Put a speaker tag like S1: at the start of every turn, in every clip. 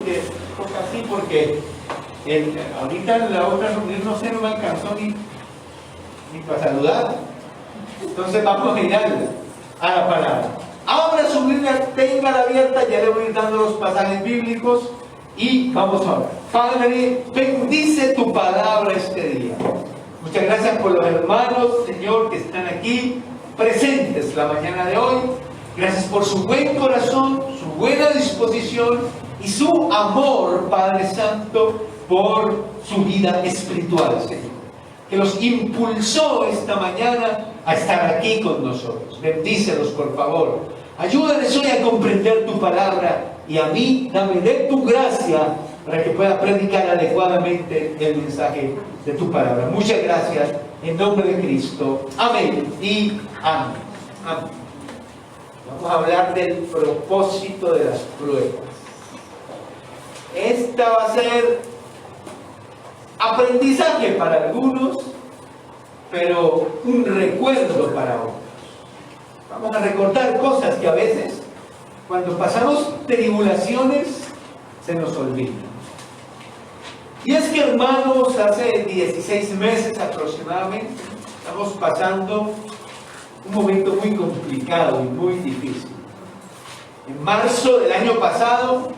S1: porque toca así, porque ahorita en la otra reunión no me alcanzó ni para saludar. Entonces vamos a ir a la palabra. Abra su Biblia, téngala abierta, ya le voy a ir dando los pasajes bíblicos y vamos a orar. Padre, bendice tu palabra este día. Muchas gracias por los hermanos, Señor, que están aquí presentes la mañana de hoy. Gracias por su buen corazón, su buena disposición y su amor, Padre Santo, por su vida espiritual, Señor, que los impulsó esta mañana a estar aquí con nosotros. Bendícelos, por favor. Ayúdales hoy a comprender tu palabra y a mí, dame de tu gracia para que pueda predicar adecuadamente el mensaje de tu palabra. Muchas gracias, en nombre de Cristo. Amén y amén. Amén. Vamos a hablar del propósito de las pruebas. Esta va a ser aprendizaje para algunos, pero un recuerdo para otros. Vamos a recordar cosas que a veces, cuando pasamos tribulaciones, se nos olvidan. Y es que, hermanos, hace 16 meses aproximadamente, estamos pasando un momento muy complicado y muy difícil. En marzo del año pasado,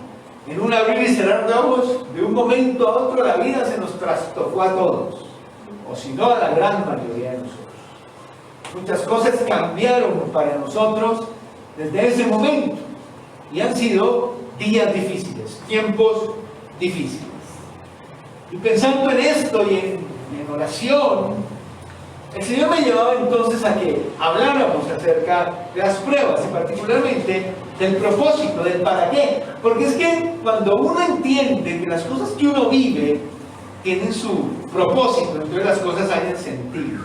S1: en un abrir y cerrar de ojos, de un momento a otro la vida se nos trastocó a todos, o si no a la gran mayoría de nosotros. Muchas cosas cambiaron para nosotros desde ese momento y han sido días difíciles, tiempos difíciles. Y pensando en esto y en oración, el Señor me llevaba entonces a que habláramos acerca de las pruebas y particularmente del propósito, del para qué. Porque es que cuando uno entiende que las cosas que uno vive tienen su propósito, entonces las cosas hayan sentido.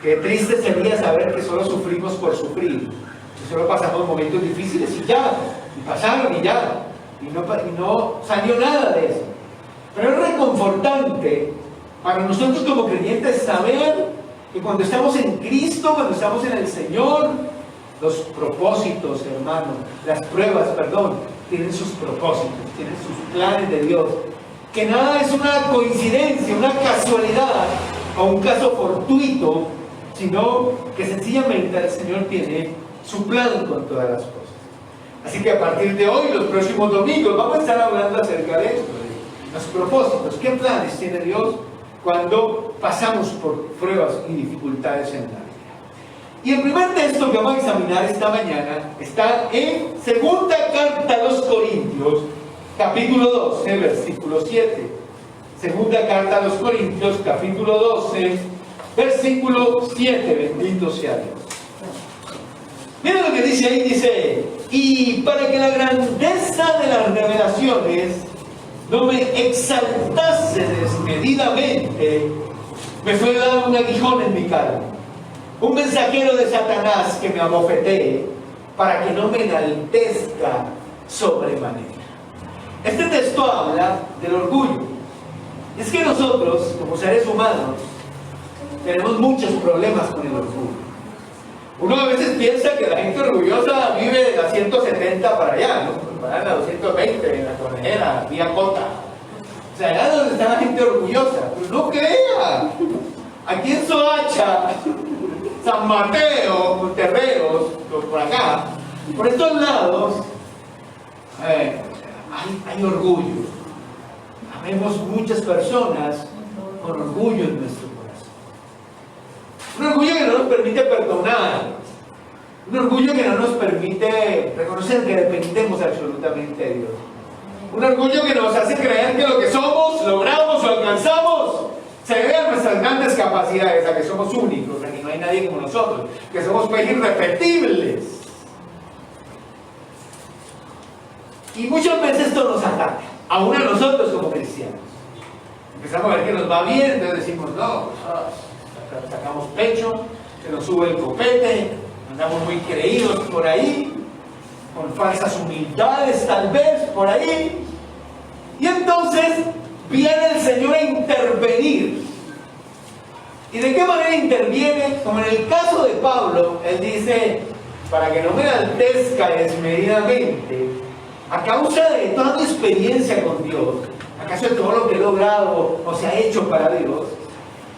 S1: Qué triste sería saber que solo sufrimos por sufrir, que solo pasamos momentos difíciles y ya, y pasaron y ya, y no salió nada de eso. Pero es reconfortante para nosotros como creyentes saber que cuando estamos en Cristo, cuando estamos en el Señor, los propósitos, hermano, las pruebas, tienen sus propósitos, tienen sus planes de Dios. Que nada es una coincidencia, una casualidad o un caso fortuito, sino que sencillamente el Señor tiene su plan con todas las cosas. Así que a partir de hoy, los próximos domingos, vamos a estar hablando acerca de esto, de los propósitos. ¿Qué planes tiene Dios cuando pasamos por pruebas y dificultades en la vida? Y el primer texto que vamos a examinar esta mañana está en segunda carta a los Corintios, capítulo 12, versículo 7. Segunda carta a los Corintios, capítulo 12, versículo 7. Bendito sea Dios. Miren lo que dice ahí, dice: y para que la grandeza de las revelaciones no me exaltase desmedidamente, me fue dado un aguijón en mi carne, un mensajero de Satanás que me abofetee, para que no me enaltezca sobremanera. Este texto habla del orgullo. Es que nosotros, como seres humanos, tenemos muchos problemas con el orgullo. Uno a veces piensa que la gente orgullosa vive de la 170 para allá, ¿no? Para la 220, en la Conejera, Vía Cota. O sea, allá es donde está la gente orgullosa. Pero no crea. Aquí en Soacha, San Mateo, Monterreros, por acá, por estos lados, hay orgullo. Habemos muchas personas con orgullo en nuestro corazón. Un orgullo que no nos permite perdonar. Un orgullo que no nos permite reconocer que dependemos absolutamente de Dios. Un orgullo que nos hace creer que lo que somos, logramos o alcanzamos se debe a nuestras grandes capacidades, a que somos únicos, a que no hay nadie como nosotros, que somos pues irrepetibles. Y muchas veces esto nos ataca, aún a nosotros como cristianos. Empezamos a ver que nos va bien, entonces decimos, no, sacamos pecho, se nos sube el copete, andamos muy creídos por ahí, con falsas humildades tal vez por ahí, y entonces viene el Señor a intervenir. ¿Y de qué manera interviene? Como en el caso de Pablo, él dice, para que no me enaltezca desmedidamente, a causa de toda mi experiencia con Dios, a causa de todo lo que he logrado o se ha hecho para Dios,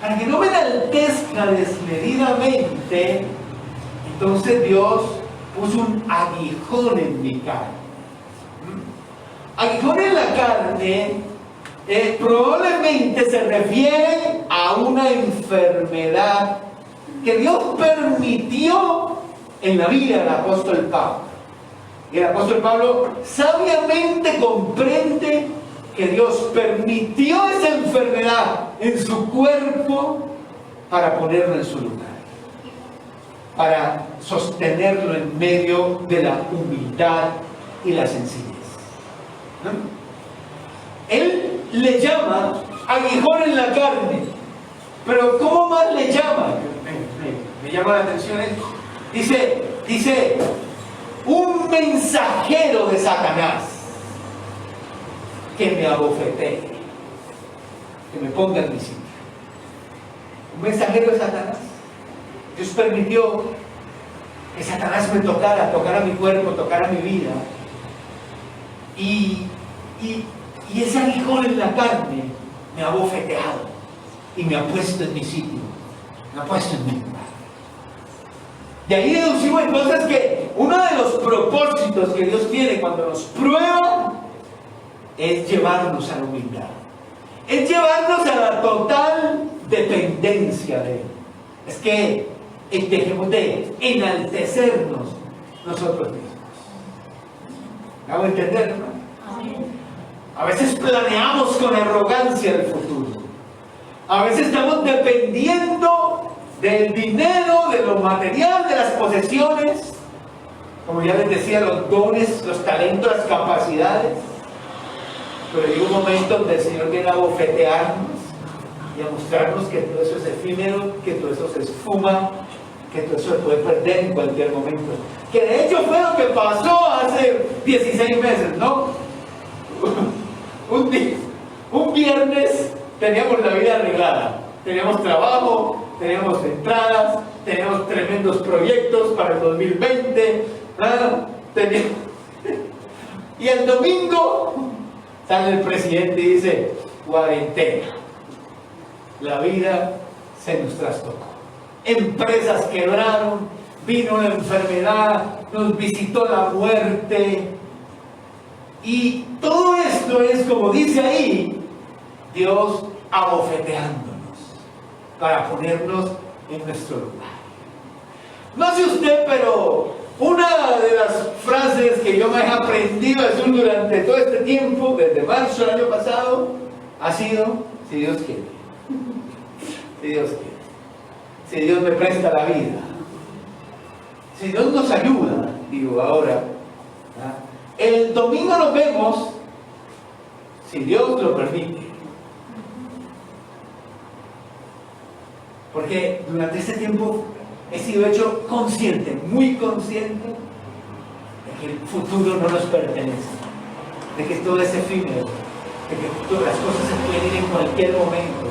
S1: para que no me enaltezca desmedidamente, entonces Dios puso un aguijón en mi carne. Aguijón en la carne probablemente se refiere a una enfermedad que Dios permitió en la vida del apóstol Pablo. Y el apóstol Pablo sabiamente comprende que Dios permitió esa enfermedad en su cuerpo para ponerlo en su lugar, para sostenerlo en medio de la humildad y la sencillez. ¿No? Él le llama aguijón en la carne, pero ¿cómo más le llama? Me llama la atención esto. Dice, un mensajero de Satanás que me abofetee, que me ponga en mi sitio. Un mensajero de Satanás. Dios permitió que Satanás me tocara mi cuerpo, tocara mi vida. Y ese aguijón en la carne me ha bofeteado y me ha puesto en mi sitio, me ha puesto en mi lugar. De ahí deducimos entonces que uno de los propósitos que Dios tiene cuando nos prueba es llevarnos a la humildad, es llevarnos a la total dependencia de Él. Es que dejemos de enaltecernos nosotros mismos. ¿Me hago entender, hermano? A veces planeamos con arrogancia el futuro. A veces estamos dependiendo del dinero, de lo material, de las posesiones. Como ya les decía, los dones, los talentos, las capacidades. Pero llega un momento donde el Señor viene a bofetearnos y a mostrarnos que todo eso es efímero, que todo eso se esfuma, que todo eso se puede perder en cualquier momento. Que de hecho fue lo que pasó hace 16 meses, ¿no? Un viernes teníamos la vida arreglada, teníamos trabajo, teníamos entradas, teníamos tremendos proyectos para el 2020, y el domingo sale el presidente y dice, cuarentena, la vida se nos trastocó, empresas quebraron, vino la enfermedad, nos visitó la muerte. Y todo esto es, como dice ahí, Dios abofeteándonos para ponernos en nuestro lugar. No sé usted, pero una de las frases que yo me he aprendido durante todo este tiempo, desde marzo del año pasado, ha sido, si Dios quiere, si Dios quiere, si Dios me presta la vida, si Dios nos ayuda, digo ahora, el domingo nos vemos, si Dios lo permite. Porque durante este tiempo he sido hecho consciente, muy consciente, de que el futuro no nos pertenece, de que todo es efímero, de que todas las cosas se pueden ir en cualquier momento,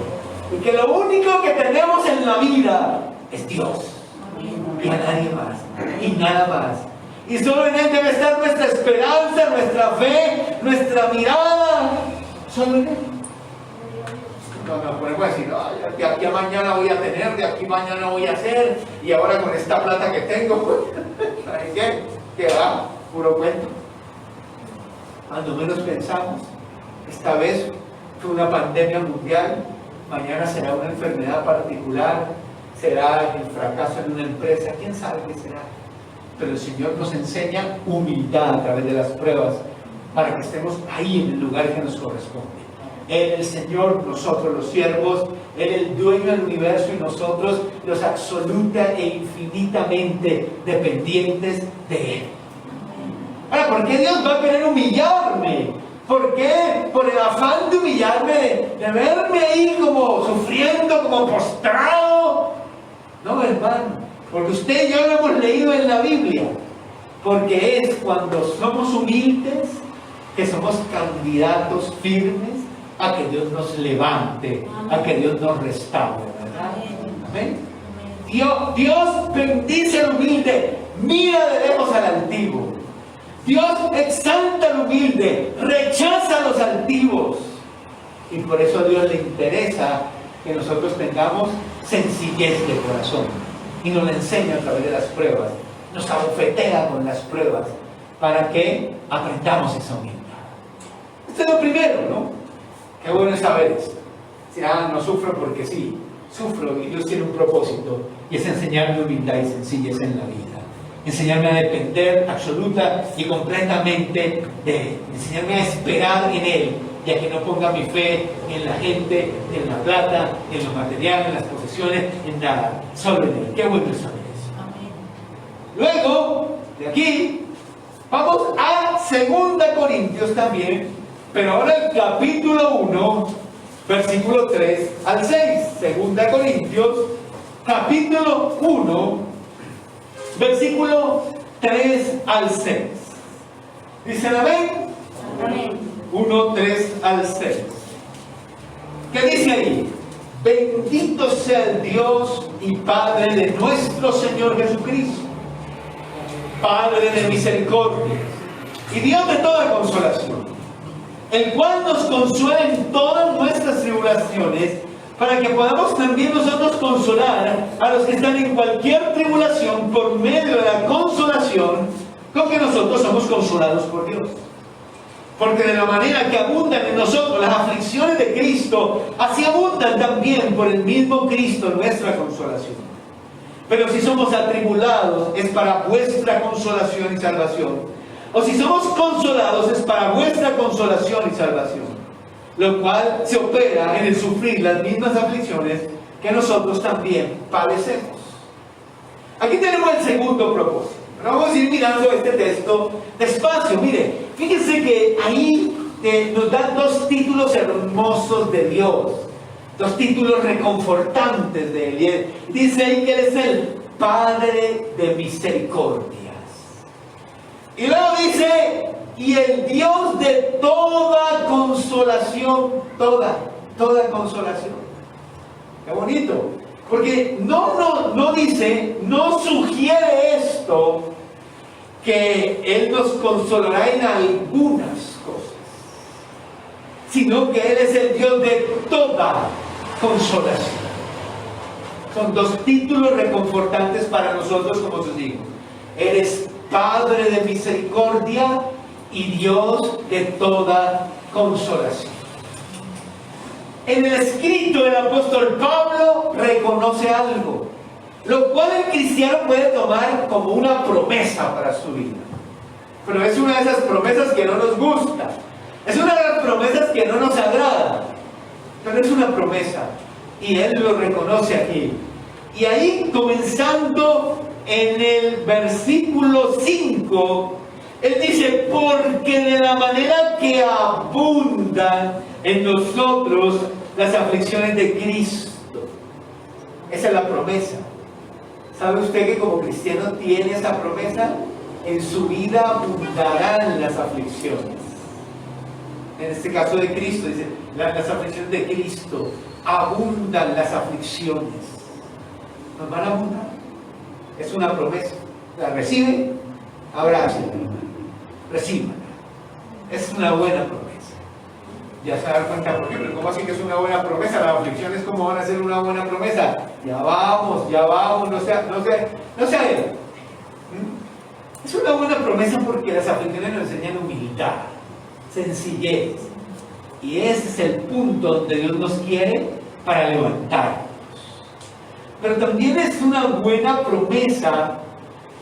S1: y que lo único que tenemos en la vida es Dios, y a nadie más, y nada más. Y solo en Él debe estar nuestra esperanza, nuestra fe, nuestra mirada. Solo en Él. No me ponemos a decir, no, de aquí a mañana voy a tener, de aquí a mañana voy a hacer, y ahora con esta plata que tengo, pues, ¿saben qué? Que va, puro cuento. Cuando menos pensamos, esta vez fue una pandemia mundial, mañana será una enfermedad particular, será el fracaso en una empresa, quién sabe qué será. Pero el Señor nos enseña humildad a través de las pruebas para que estemos ahí en el lugar que nos corresponde. Él, el Señor, nosotros los siervos, Él, el dueño del universo, y nosotros los absoluta e infinitamente dependientes de Él. Ahora, ¿por qué Dios va a querer humillarme? ¿Por qué? Por el afán de humillarme, de verme ahí como sufriendo, como postrado. No, hermano. Porque usted y yo lo hemos leído en la Biblia, porque es cuando somos humildes que somos candidatos firmes a que Dios nos levante, a que Dios nos restaure, ¿verdad? Amén. Dios bendice al humilde, mira de lejos al altivo. Dios exalta al humilde, rechaza a los altivos. Y por eso a Dios le interesa que nosotros tengamos sencillez de corazón. Y nos la enseña a través de las pruebas. Nos abofetea con las pruebas para que aprendamos esa humildad. Esto es lo primero, ¿no? Qué bueno es saber esto. Si no sufro porque sí, sufro y Dios tiene un propósito, y es enseñarme humildad y sencillez en la vida. Enseñarme a depender absoluta y completamente de Él. Enseñarme a esperar en Él, y a que no ponga mi fe en la gente, en la plata, en los materiales, en las posesiones, en nada. Solo en Él. Qué bueno es saber eso. Amén. Luego, de aquí, vamos a 2 Corintios también, pero ahora el capítulo 1, versículo 3 al 6. 2 Corintios, capítulo 1, versículo 3 al 6. ¿Dicen amén? Amén. 1, 3 al 6. ¿Qué dice ahí? Bendito sea el Dios y Padre de nuestro Señor Jesucristo, Padre de misericordia y Dios de toda consolación, el cual nos consuela en todas nuestras tribulaciones, para que podamos también nosotros consolar a los que están en cualquier tribulación por medio de la consolación con que nosotros somos consolados por Dios. Porque de la manera que abundan en nosotros las aflicciones de Cristo, así abundan también por el mismo Cristo nuestra consolación. Pero si somos atribulados, es para vuestra consolación y salvación. O si somos consolados, es para vuestra consolación y salvación. Lo cual se opera en el sufrir las mismas aflicciones que nosotros también padecemos. Aquí tenemos el segundo propósito. Pero vamos a ir mirando este texto despacio. Mire, fíjense que ahí nos dan dos títulos hermosos de Dios, dos títulos reconfortantes de Él. Dice ahí que Él es el Padre de misericordias. Y luego dice, y el Dios de toda consolación, toda consolación. Qué bonito. Porque no dice, no sugiere esto, que Él nos consolará en algunas cosas, sino que Él es el Dios de toda consolación. Son dos títulos reconfortantes para nosotros como sus hijos. Eres Padre de misericordia y Dios de toda consolación. En el escrito del apóstol Pablo reconoce algo, lo cual el cristiano puede tomar como una promesa para su vida. Pero es una de esas promesas que no nos gusta, es una de las promesas que no nos agrada, pero es una promesa y él lo reconoce aquí. Y ahí, comenzando en el versículo 5, él dice, porque de la manera que abundan en nosotros las aflicciones de Cristo. Esa es la promesa. ¿Sabe usted que como cristiano tiene esa promesa? En su vida abundarán las aflicciones. En este caso de Cristo, dice, las aflicciones de Cristo, abundan las aflicciones. Nos van a abundar. Es una promesa. ¿La recibe? Abrácela. Recíbala. Es una buena promesa. Ya se dan cuenta por qué, pero ¿cómo así que es una buena promesa? Las aflicciones, ¿cómo van a ser una buena promesa? Ya vamos, no sea él. Es una buena promesa porque las aflicciones nos enseñan humildad, sencillez. Y ese es el punto donde Dios nos quiere para levantarnos. Pero también es una buena promesa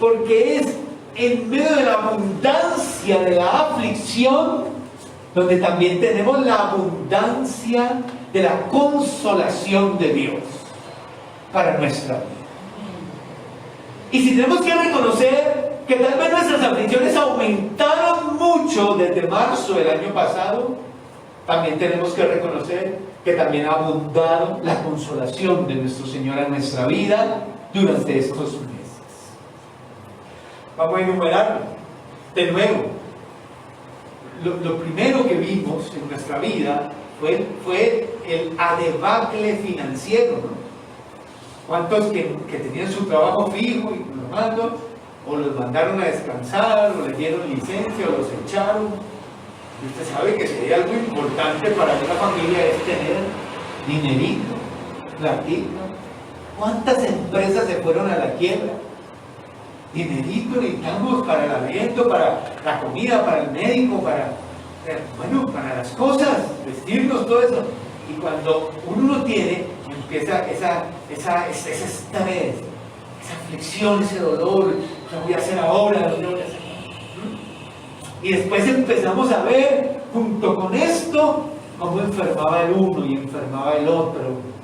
S1: porque es en medio de la abundancia de la aflicción donde también tenemos la abundancia de la consolación de Dios para nuestra vida. Y si tenemos que reconocer que tal vez nuestras aflicciones aumentaron mucho desde marzo del año pasado, también tenemos que reconocer que también ha abundado la consolación de nuestro Señor en nuestra vida durante estos meses. Vamos a enumerarlo de nuevo. Lo primero que vimos en nuestra vida fue el adebacle financiero, ¿no? ¿Cuántos que tenían su trabajo fijo y normando o los mandaron a descansar, o les dieron licencia, o los echaron. Y usted sabe que si hay algo importante para una familia es tener dinerito, platito. ¿Cuántas empresas se fueron a la quiebra? Dinerito necesitamos para el aliento, para la comida, para el médico, para las cosas, vestirnos, todo eso. Y cuando uno no tiene, empieza ese estrés, esa aflicción, ese dolor. ¿Qué voy a hacer ahora? ¿Qué voy a hacer? Y después empezamos a ver, junto con esto, cómo enfermaba el uno y enfermaba el otro.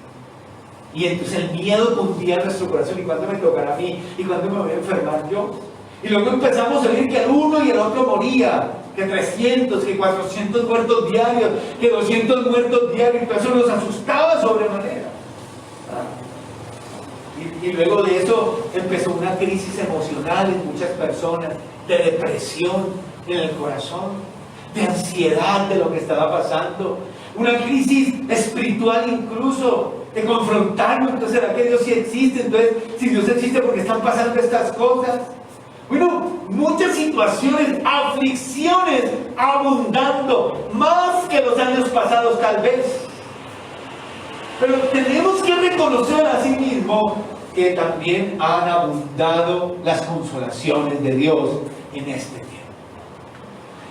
S1: Y entonces el miedo cundía en nuestro corazón. ¿Y cuándo me tocará a mí? ¿Y cuándo me voy a enfermar yo? Y luego empezamos a ver que el uno y el otro moría. Que 300, que 400 muertos diarios, que 200 muertos diarios. Y eso nos asustaba sobremanera. Y luego de eso empezó una crisis emocional en muchas personas. De depresión en el corazón. De ansiedad de lo que estaba pasando. Una crisis espiritual incluso. De confrontarnos, entonces ¿será que Dios sí existe? Entonces, si Dios existe, ¿por qué están pasando estas cosas? Bueno, muchas situaciones, aflicciones abundando, más que los años pasados tal vez. Pero tenemos que reconocer a sí mismo que también han abundado las consolaciones de Dios en este tiempo.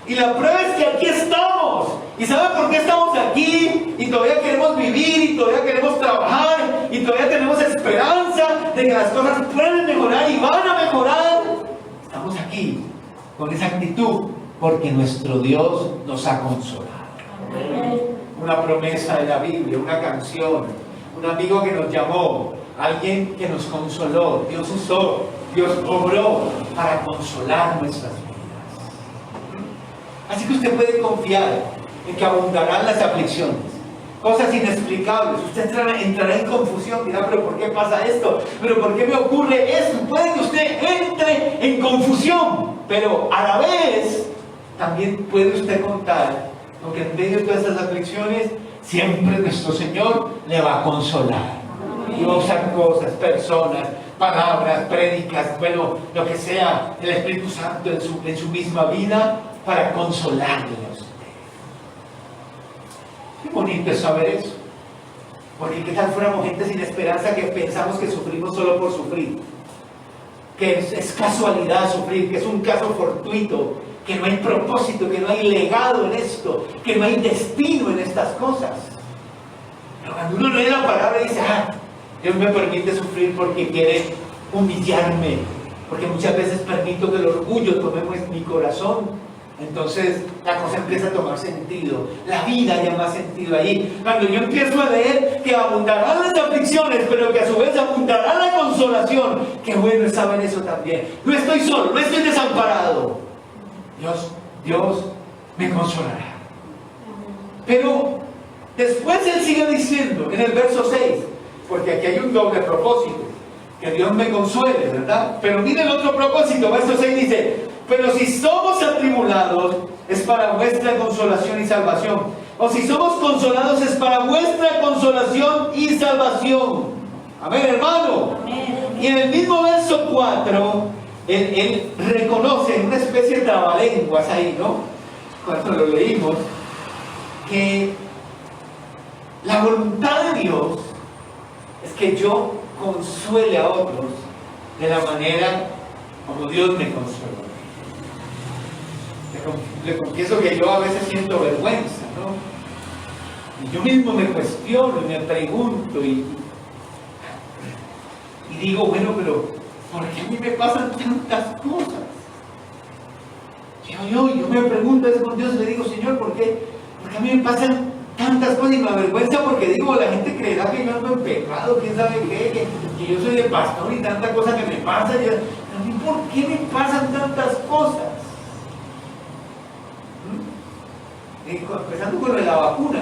S1: Y la prueba es que aquí estamos. ¿Y saben por qué estamos aquí? Y todavía queremos vivir, y todavía queremos trabajar, y todavía tenemos esperanza de que las cosas pueden mejorar y van a mejorar. Estamos aquí con esa actitud porque nuestro Dios nos ha consolado. Una promesa de la Biblia, una canción, un amigo que nos llamó, alguien que nos consoló. Dios usó, Dios obró para consolar nuestras vidas. Así que usted puede confiar en que abundarán las aflicciones, cosas inexplicables. Usted entrará en confusión, dirá, pero ¿por qué pasa esto? ¿Pero por qué me ocurre esto? Puede que usted entre en confusión, pero a la vez también puede usted contar con que en medio de todas estas aflicciones siempre nuestro Señor le va a consolar. Y va a usar cosas, personas, palabras, prédicas, bueno, lo que sea, el Espíritu Santo en su misma vida para consolarle a usted. Qué bonito es saber eso. Porque qué tal fuéramos gente sin esperanza que pensamos que sufrimos solo por sufrir. Que es casualidad sufrir, que es un caso fortuito, que no hay propósito, que no hay legado en esto, que no hay destino en estas cosas. Pero cuando uno lee la palabra y dice, Dios me permite sufrir porque quiere humillarme, porque muchas veces permito que el orgullo tome mi corazón. Entonces la cosa empieza a tomar sentido, la vida llama sentido ahí. Cuando yo empiezo a leer que abundarán las aflicciones, pero que a su vez abundará la consolación, qué bueno es saber eso también. No estoy solo, no estoy desamparado. Dios me consolará. Pero después Él sigue diciendo en el verso 6, porque aquí hay un doble propósito, que Dios me consuele, ¿verdad? Pero mire el otro propósito, verso 6 dice, pero si somos atribulados, es para vuestra consolación y salvación. O si somos consolados, es para vuestra consolación y salvación. Amén, hermano. Amén. Y en el mismo verso 4, él reconoce en una especie de trabalenguas ahí, ¿no? Cuando lo leímos, que la voluntad de Dios es que yo consuele a otros de la manera como Dios me consuela. Le confieso que yo a veces siento vergüenza, ¿no? Y yo mismo me cuestiono y me pregunto y digo, bueno, pero ¿por qué a mí me pasan tantas cosas? Yo me pregunto eso con Dios y le digo, Señor, ¿por qué? Porque a mí me pasan tantas cosas y me avergüenza porque digo, la gente creerá que yo ando en pecado, quién sabe qué, que yo soy de pastor y tanta cosa que me pasa. A mí, ¿por qué me pasan tantas cosas? Empezando con la vacuna.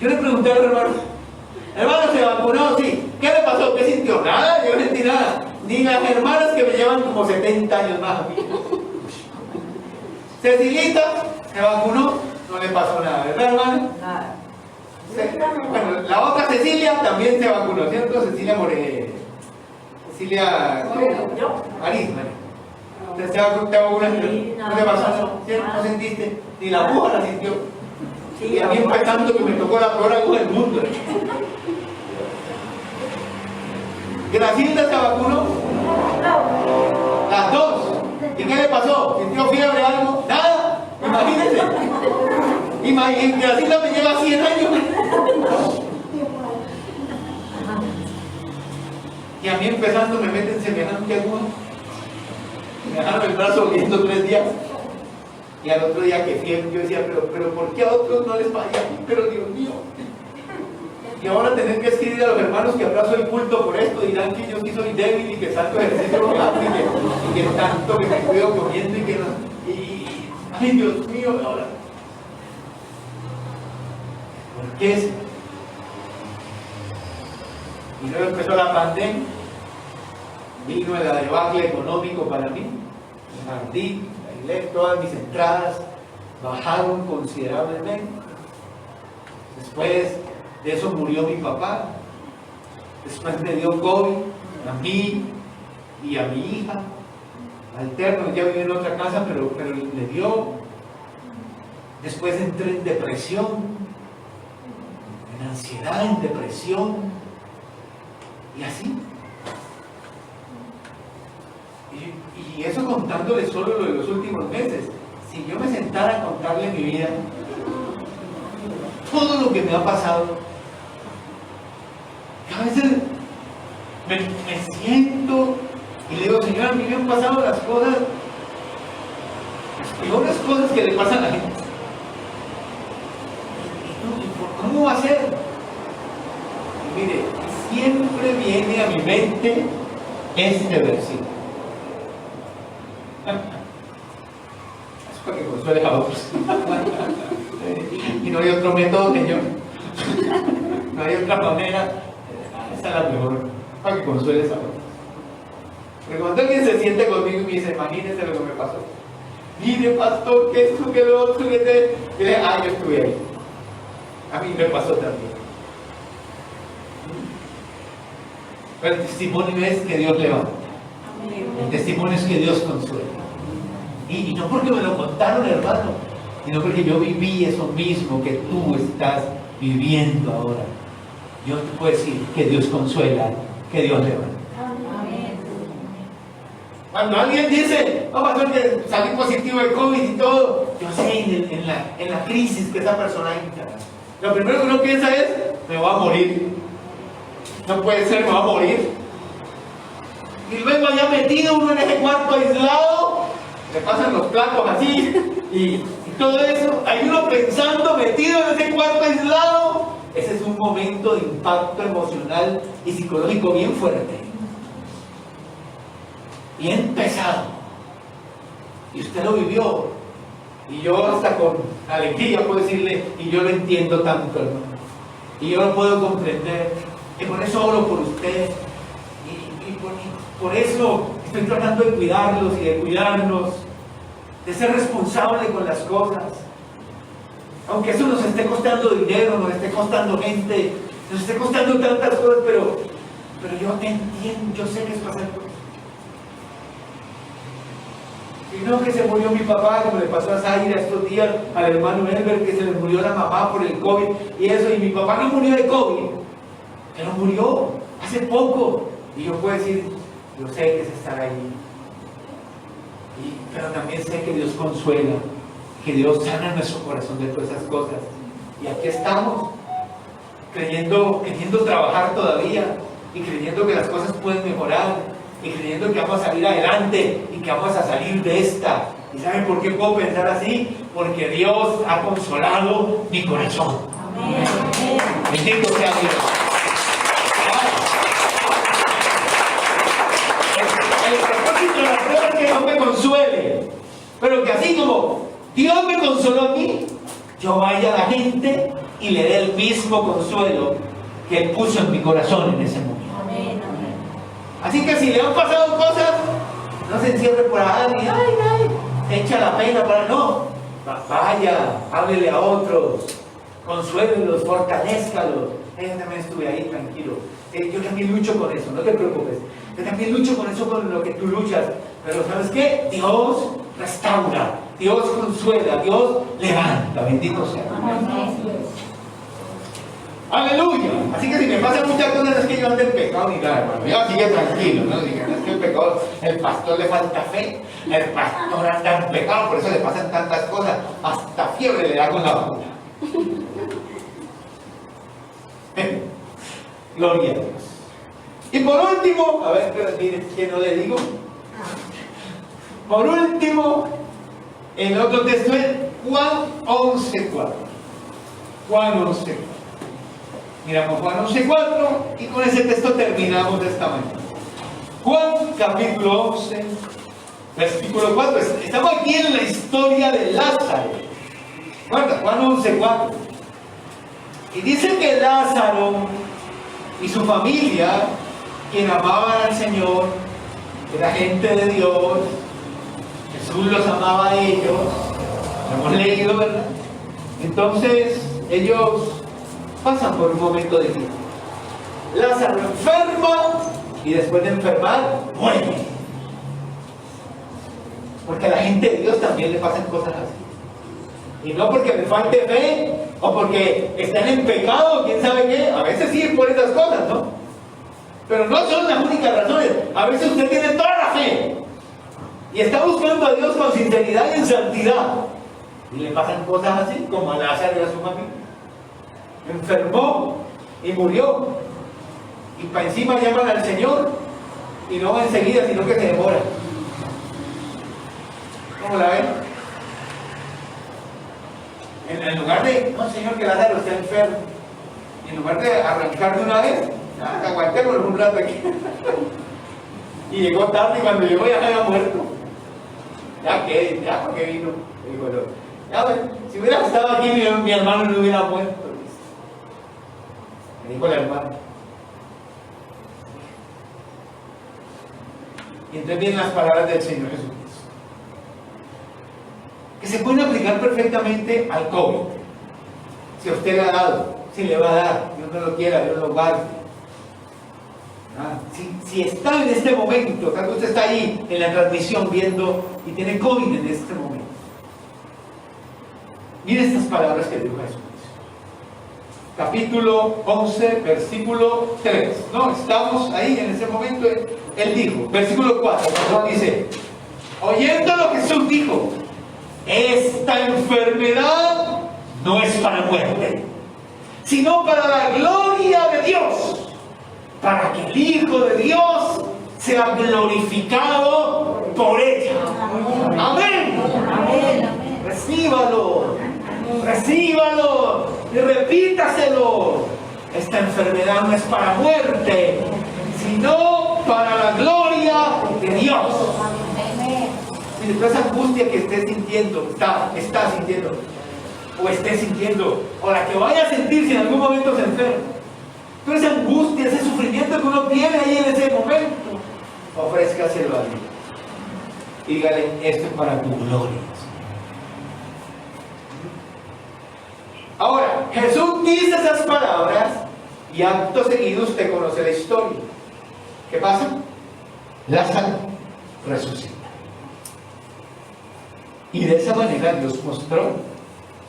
S1: Yo le pregunté al hermano, ¿se vacunó? Sí. ¿Qué le pasó? ¿Qué sintió? Nada, yo no sentí nada. Ni las hermanas que me llevan como 70 años más a mí. Cecilita se vacunó, no le pasó nada, ¿verdad, hermano?
S2: Nada.
S1: Bueno, la otra Cecilia también se vacunó, ¿cierto? Cecilia Moreno. Cecilia.
S2: ¿Yo?
S1: Maris. te hago una. ¿No te pasó? ¿No sentiste? Ni la aguja la sintió. Y a mí empezando que me tocó la peor aguja del mundo. Graciela se vacunó. Las dos. ¿Y qué le pasó? ¿Sintió fiebre o algo? Nada. Imagínense. Y Graciela me lleva 100 años. Y a mí empezando me meten semejante aguja. Me dejaron el brazo doliendo 3 días. Y al otro día que fiebre, yo decía, pero ¿por qué a otros no les vaya? Pero Dios mío. Y ahora tener que escribir a los hermanos que abrazo el culto por esto, dirán que yo sí soy débil y que salto ejercicio rápido y que tanto que me cuido comiendo y que no. Ay, Dios mío, ahora. ¿Por qué es? Y luego empezó la pandemia, vino el debacle económico para mí, Jardín, todas mis entradas bajaron considerablemente. Después de eso murió mi papá. Después me dio COVID a mí y a mi hija. Alterno, ya vive en otra casa, pero le dio. Después entré en depresión, en ansiedad, en depresión. Y así. Y eso contándole solo lo de los últimos meses. Si yo me sentara a contarle mi vida, todo lo que me ha pasado, a veces me siento y le digo, Señor, a mí me han pasado las cosas, las peores cosas que le pasan a la gente. ¿Cómo va a ser? Y mire, siempre viene a mi mente este versículo. Es para que consuele a otros. Y no hay otro método, Señor. No hay otra manera. Esta es la mejor, para que consueles a otros. Porque cuando alguien se siente conmigo y me dice, imagínese lo que me pasó. Mire, pastor, que esto, que lo otro, que te... Y le yo estuve ahí. A mí me pasó también. Pero el testimonio es que Dios levanta. El testimonio es que Dios consuela. Y no porque me lo contaron, hermano, sino porque yo viví eso mismo que tú estás viviendo ahora. Yo te puedo decir que Dios consuela, que Dios levanta. Cuando alguien dice, no, pastor, que salí positivo de COVID y todo, yo sé en la crisis que esa persona entra. Lo primero que uno piensa es, me voy a morir. No puede ser, me voy a morir. Y luego allá metido uno en ese cuarto aislado, le pasan los platos así y todo eso, hay uno pensando metido en ese cuarto aislado. Ese es un momento de impacto emocional y psicológico bien fuerte, bien pesado, y usted lo vivió, y yo hasta con alegría puedo decirle, y yo lo entiendo tanto, hermano, y yo lo puedo comprender, y por eso oro por usted, y por eso estoy tratando de cuidarlos y de cuidarnos, de ser responsable con las cosas. Aunque eso nos esté costando dinero, nos esté costando gente, nos esté costando tantas cosas, pero yo entiendo, yo sé que es pasar por eso. Y no que se murió mi papá, como le pasó a Zaira estos días, al hermano Elber, que se le murió la mamá por el COVID, y eso, y mi papá no murió de COVID, pero murió hace poco. Y yo puedo decir, yo sé que es estar ahí. Pero también sé que Dios consuela, que Dios sana nuestro corazón de todas esas cosas. Y aquí estamos, queriendo trabajar todavía, y creyendo que las cosas pueden mejorar, y creyendo que vamos a salir adelante, y que vamos a salir de esta. ¿Y saben por qué puedo pensar así? Porque Dios ha consolado mi corazón. Amén. Bendito sea Dios. El propósito de la prueba es que Dios me consuele, pero que así como Dios me consoló a mí, yo vaya a la gente y le dé el mismo consuelo que Él puso en mi corazón en ese momento. Amén, amén. Así que si le han pasado cosas, no se encierre por ahí y ay, echa la pena para no. Vaya, háblele a otros, consuélenlos, fortalézcalos, Yo también estuve ahí, tranquilo. Yo también lucho con eso, no te preocupes. Yo también lucho con eso, con lo que tú luchas. Pero ¿sabes qué? Dios restaura, Dios consuela, Dios levanta. Bendito sea. Aleluya. Así que si me pasan muchas cosas es que yo ando en pecado, diga, hermano, yo sigue tranquilo, ¿no? Digan, es que el pecado, el pastor le falta fe, el pastor anda en pecado, por eso le pasan tantas cosas, hasta fiebre le da con la vacuna. Gloria a Dios. Y por último, a ver que no le digo. Por último, el otro texto es Juan 11:4. Juan 11:4. Miramos Juan 11:4 y con ese texto terminamos de esta manera. Juan capítulo 11, versículo 4. Estamos aquí en la historia de Lázaro. Guarda, Juan 11:4. Y dice que Lázaro y su familia, quien amaban al Señor, era gente de Dios, Jesús los amaba a ellos, lo hemos leído, ¿verdad? Entonces ellos pasan por un momento difícil. Lázaro enferma y después de enfermar muere, porque a la gente de Dios también le pasan cosas así, y no porque le falte fe o porque están en pecado, quién sabe qué. A veces sí por esas cosas, ¿no? Pero no son las únicas razones. A veces usted tiene toda la fe y está buscando a Dios con sinceridad y en santidad, y le pasan cosas así, como a Lázaro y a su familia. Enfermó y murió, y para encima llaman al Señor y no va enseguida, sino que se demora. ¿Cómo la ven? En lugar de, no, Señor, que Lázaro está enfermo, en lugar de arrancar de una vez, aguantémoslo un rato aquí. Y llegó tarde, y cuando llegó ya había muerto. Ya porque vino. Y bueno, ya ven, si hubiera estado aquí mi hermano no hubiera muerto. Me dijo el hermano. Y entonces vienen las palabras del Señor Jesucristo, que se pueden aplicar perfectamente al COVID. Si a usted le ha dado, si le va a dar, Dios no lo quiera, Dios lo guarde. Si está en este momento, tal vez usted está ahí en la transmisión viendo y tiene COVID en este momento, mire estas palabras que dijo Jesús. Capítulo 11, versículo 3. No, estamos ahí en ese momento. Él dijo, versículo 4, dice, oyendo lo que Jesús dijo, esta enfermedad no es para muerte, sino para la gloria de Dios, para que el Hijo de Dios sea glorificado por ella. Amén. Amén. Recíbalo, recíbalo y repítaselo. Esta enfermedad no es para muerte, sino para la gloria de Dios. Mire, toda esa angustia que esté sintiendo, está sintiendo, o esté sintiendo, o la que vaya a sentir si en algún momento se enferma, toda esa angustia, ese sufrimiento que uno tiene ahí en ese momento, ofrézcaselo a Dios. Y dígale, esto es para tu gloria. Ahora, Jesús dice esas palabras y acto seguido usted conoce la historia. ¿Qué pasa? Lázaro resucita. Y de esa manera Dios mostró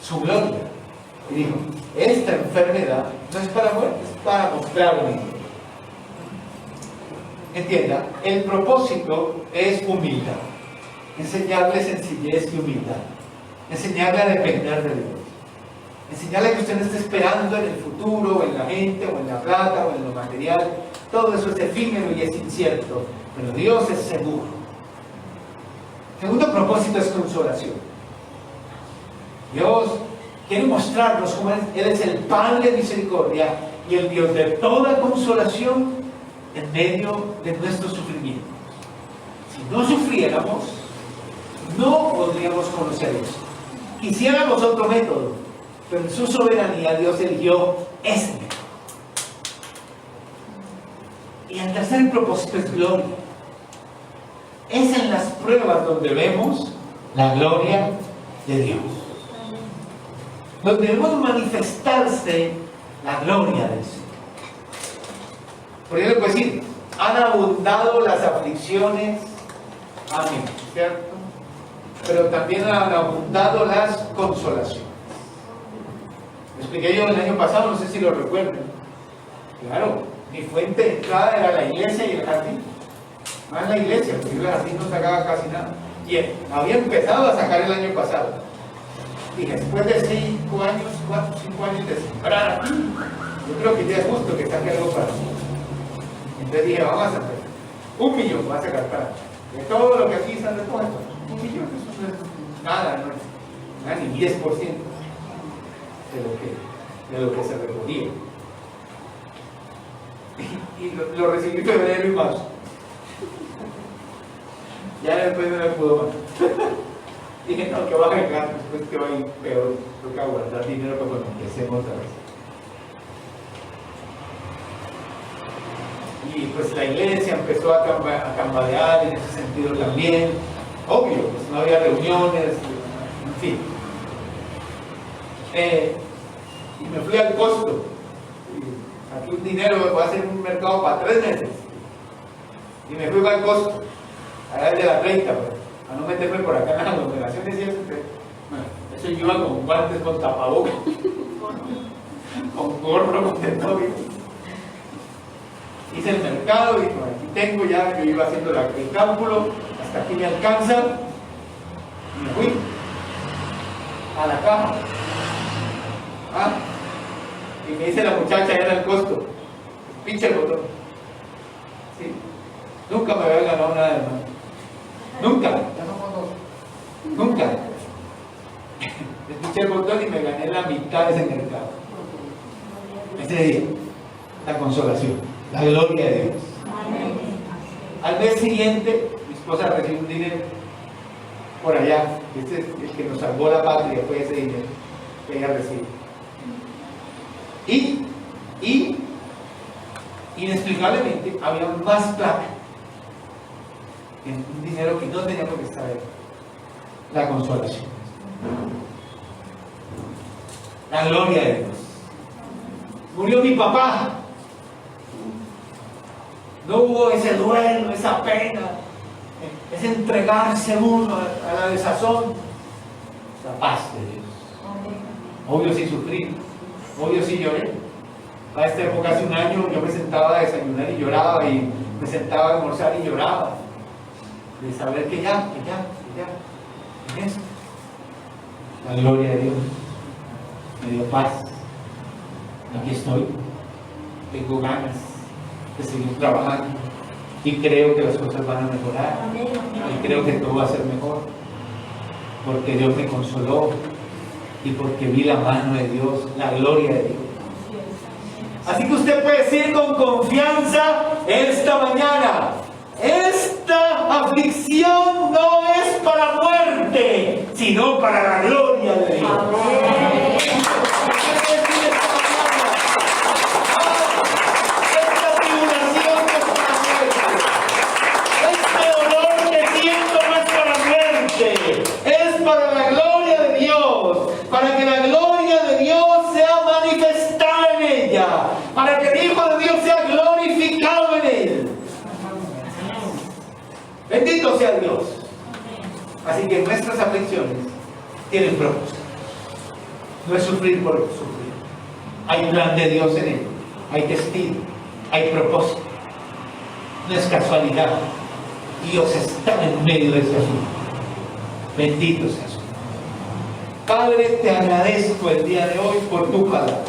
S1: su gloria. Y dijo, esta enfermedad no es para muerte, es para mostrar mi gloria. Entienda, el propósito es humildad. Enseñarle sencillez y humildad. Enseñarle a depender de Dios. Enseñarle que usted no esté esperando en el futuro, o en la gente, o en la plata, o en lo material. Todo eso es efímero y es incierto, pero Dios es seguro. Segundo propósito es consolación. Dios quiere mostrarnos cómo Él es el Padre de misericordia y el Dios de toda consolación en medio de nuestros sufrimientos. Si no sufriéramos, no podríamos conocer eso. Quisiéramos otro método, pero en su soberanía Dios eligió ese método. Y el tercer propósito es gloria. Es en las pruebas donde vemos la gloria de Dios. Donde debemos manifestarse la gloria del Señor. Por eso le puedo decir, han abundado las aflicciones, amén, ¿cierto? Pero también han abundado las consolaciones. Lo expliqué yo el año pasado, no sé si lo recuerdan. Claro, mi fuente de entrada era la iglesia y el jardín. Más la iglesia, porque yo el jardín no sacaba casi nada. Y había empezado a sacar el año pasado. Y después de 5 años, 4 o 5 años de sembrar, yo creo que ya es justo que saque algo para mí. Entonces dije, vamos a hacer 1 millón, voy a sacar para de todo lo que aquí se recoge, 1 millón, eso no es nada, no es nada, ni 10% de lo que se recogía. Y lo recibí en febrero y marzo. Ya después no me pudo más. Dije, no, que va a dejar, después que va a ir peor, toca guardar dinero para cuando empecemos otra vez. Y pues la iglesia empezó a cambalear en ese sentido también. Obvio, pues no había reuniones, en fin. Y me fui al costo. Aquí un dinero, voy a hacer un mercado para 3 meses. Y me fui al costo, allá de la 30, pues, a no meterme por acá en las aglomeraciones y eso. Bueno, eso yo iba con guantes, con tapabocas, con gorro, con de todo. Hice el mercado y por aquí tengo ya, yo iba haciendo el cálculo, hasta aquí me alcanza. Y me fui a la caja. Y me dice la muchacha, era el costo, pinche el botón. ¿Sí? Nunca me había ganado nada de más. Nunca. Nunca. Le pinché el botón y me gané la mitad de ese mercado. Ese día, la consolación, la gloria de Dios. Al mes siguiente, mi esposa recibió un dinero por allá. Este es el que nos salvó la patria, fue ese dinero que ella recibió. Y inexplicablemente había más plata en un dinero que no teníamos que estar ahí. La consolación, la gloria de Dios. Murió mi papá, no hubo ese duelo, esa pena, ese entregarse uno a la desazón. La paz de Dios. Obvio sí sufrí, obvio sí lloré. A esta época, hace un año, yo me sentaba a desayunar y lloraba, y me sentaba a almorzar y lloraba, de saber que ya, en esto. La gloria de Dios me dio paz. Aquí estoy, tengo ganas de seguir trabajando y creo que las cosas van a mejorar y creo que todo va a ser mejor, porque Dios me consoló y porque vi la mano de Dios, la gloria de Dios. Así que usted puede decir con confianza esta mañana: esta aflicción no es para muerte, sino para la gloria de Dios. Esta tribulación no es para muerte. Este dolor que siento no es para muerte, es para la gloria de Dios, para que la gloria de Dios sea manifestada en ella, para que el Hijo de Dios sea glorificado en él. Bendito sea Dios. Así que nuestras aflicciones tienen propósito. No es sufrir por sufrir. Hay un plan de Dios en él. Hay destino. Hay propósito. No es casualidad. Dios está en medio de este asunto. Bendito sea su nombre. Padre, te agradezco el día de hoy por tu palabra.